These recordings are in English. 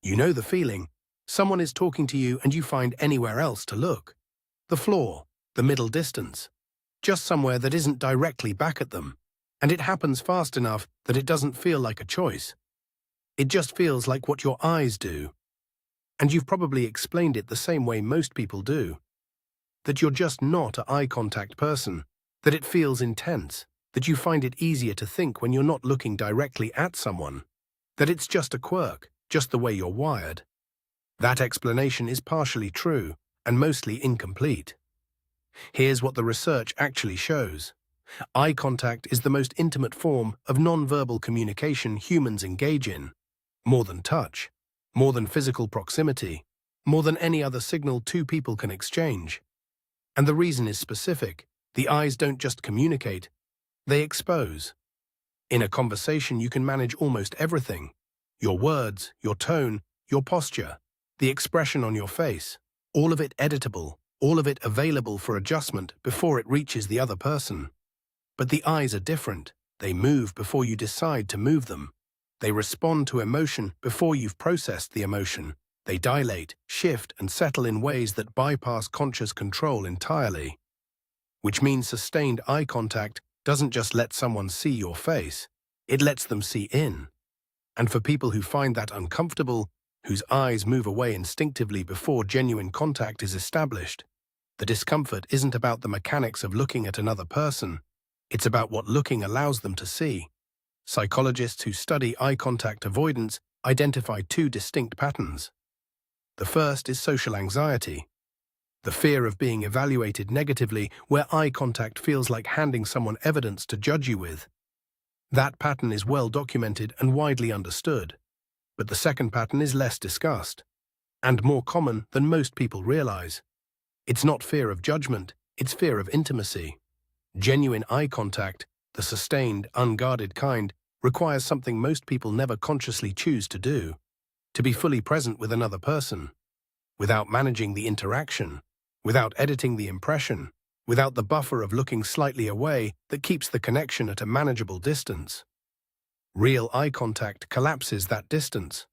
You know the feeling. Someone is talking to you and you find anywhere else to look. The floor, the middle distance, just somewhere that isn't directly back at them. And it happens fast enough that it doesn't feel like a choice. It just feels like what your eyes do. And you've probably explained it the same way most people do. That you're just not an eye contact person, that it feels intense, that you find it easier to think when you're not looking directly at someone, that it's just a quirk, just the way you're wired. That explanation is partially true and mostly incomplete. Here's what the research actually shows. Eye contact is the most intimate form of non-verbal communication humans engage in. More than touch, more than physical proximity, more than any other signal two people can exchange. And the reason is specific. The eyes don't just communicate, they expose. In a conversation, you can manage almost everything. Your words, your tone, your posture, the expression on your face, all of it editable, all of it available for adjustment before it reaches the other person. But the eyes are different. They move before you decide to move them. They respond to emotion before you've processed the emotion. They dilate, shift, and settle in ways that bypass conscious control entirely. Which means sustained eye contact doesn't just let someone see your face, it lets them see in. And for people who find that uncomfortable, whose eyes move away instinctively before genuine contact is established, the discomfort isn't about the mechanics of looking at another person, it's about what looking allows them to see. Psychologists who study eye contact avoidance identify two distinct patterns. The first is social anxiety, the fear of being evaluated negatively, where eye contact feels like handing someone evidence to judge you with. That pattern is well documented and widely understood. But the second pattern is less discussed, and more common than most people realize. It's not fear of judgment, it's fear of intimacy. Genuine eye contact, the sustained, unguarded kind, requires something most people never consciously choose to do: to be fully present with another person, without managing the interaction, without editing the impression, without the buffer of looking slightly away that keeps the connection at a manageable distance. Real eye contact collapses that distance,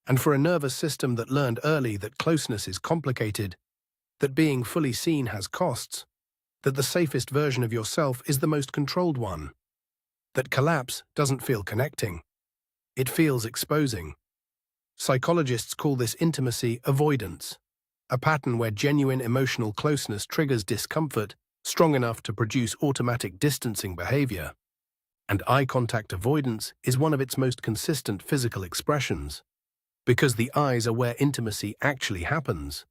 and for a nervous system that learned early that closeness is complicated, that being fully seen has costs, that the safest version of yourself is the most controlled one, that collapse doesn't feel connecting, it feels exposing. Psychologists call this intimacy avoidance, a pattern where genuine emotional closeness triggers discomfort strong enough to produce automatic distancing behavior. And eye contact avoidance is one of its most consistent physical expressions, because the eyes are where intimacy actually happens.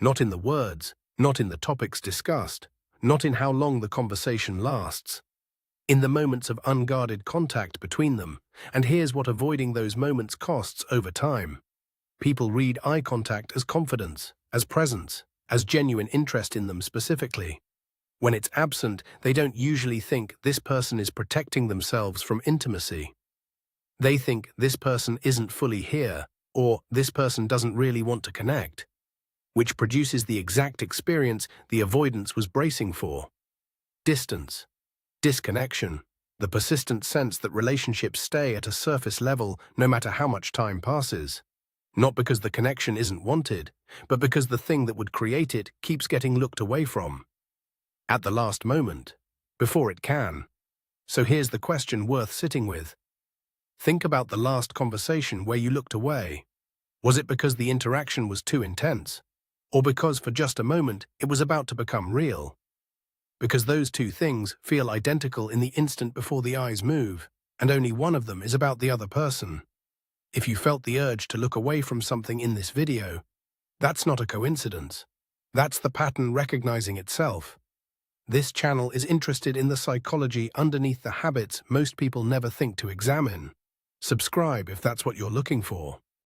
Not in the words, not in the topics discussed, not in how long the conversation lasts. In the moments of unguarded contact between them, and here's what avoiding those moments costs over time. People read eye contact as confidence, as presence, as genuine interest in them specifically. When it's absent, they don't usually think this person is protecting themselves from intimacy. They think this person isn't fully here, or this person doesn't really want to connect, which produces the exact experience the avoidance was bracing for. Distance, disconnection, the persistent sense that relationships stay at a surface level no matter how much time passes. Not because the connection isn't wanted, but because the thing that would create it keeps getting looked away from. At the last moment, before it can. So here's the question worth sitting with. Think about the last conversation where you looked away. Was it because the interaction was too intense? Or because for just a moment it was about to become real? Because those two things feel identical in the instant before the eyes move, and only one of them is about the other person. If you felt the urge to look away from something in this video, that's not a coincidence. That's the pattern recognizing itself. This channel is interested in the psychology underneath the habits most people never think to examine. Subscribe if that's what you're looking for.